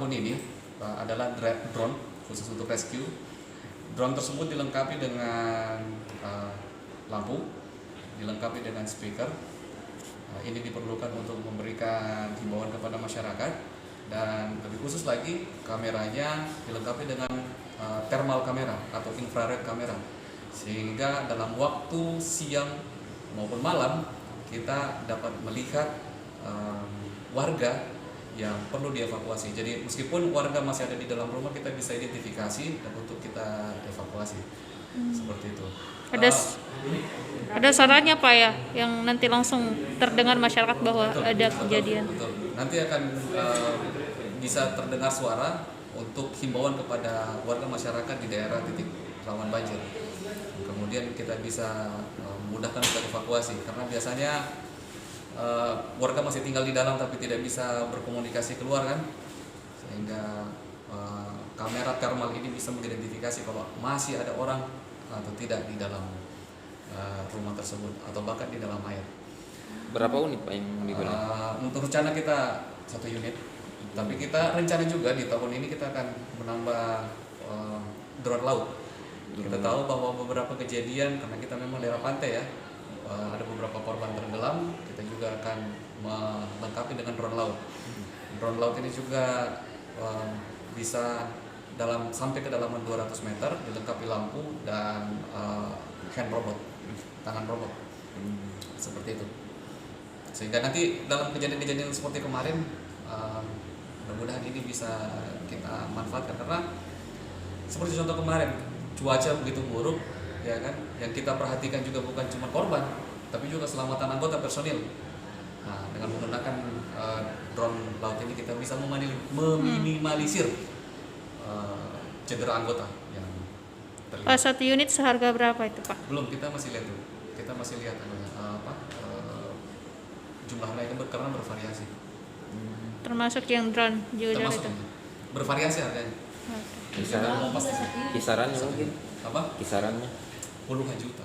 tahun ini adalah drone khusus untuk rescue. Drone tersebut dilengkapi dengan lampu, dilengkapi dengan speaker. Ini diperlukan untuk memberikan himbauan kepada masyarakat, dan lebih khusus lagi kameranya dilengkapi dengan thermal kamera atau infrared kamera, sehingga dalam waktu siang maupun malam kita dapat melihat warga yang perlu dievakuasi. Jadi meskipun warga masih ada di dalam rumah, kita bisa identifikasi dan untuk kita evakuasi. Seperti itu. Ada sarannya Pak ya, yang nanti langsung terdengar masyarakat bahwa ada kejadian. Betul. Nanti akan bisa terdengar suara untuk himbauan kepada warga masyarakat di daerah titik rawan banjir. Kemudian kita bisa memudahkan untuk evakuasi, karena biasanya warga masih tinggal di dalam tapi tidak bisa berkomunikasi keluar kan, sehingga kamera thermal ini bisa mengidentifikasi kalau masih ada orang atau tidak di dalam rumah tersebut atau bahkan di dalam air. Berapa unit Pak yang digunakan? Untuk rencana kita 1 unit, tapi kita rencana juga di tahun ini kita akan menambah drone laut. Kita tahu bahwa beberapa kejadian, karena kita memang daerah pantai ya, ada beberapa korban tenggelam, kita juga akan melengkapi dengan drone laut. Drone laut ini juga bisa sampai kedalaman 200 meter, dilengkapi lampu dan hand robot, tangan robot, seperti itu. Sehingga nanti dalam kejadian-kejadian seperti kemarin, mudah-mudahan ini bisa kita manfaatkan, karena seperti contoh kemarin cuaca begitu buruk, ya kan? Yang kita perhatikan juga bukan cuma korban, tapi juga keselamatan anggota personil. Nah, dengan menggunakan drone laut ini kita bisa meminimalisir cedera anggota yang terlibat. Pak, 1 unit seharga berapa itu Pak? Belum, kita masih lihat tuh. Kita masih lihat jumlah lainnya karena bervariasi. Termasuk yang drone juga Termasuk itu. bervariasi harganya. Kisarannya mungkin? Apa? Kisarannya Puluhan juta.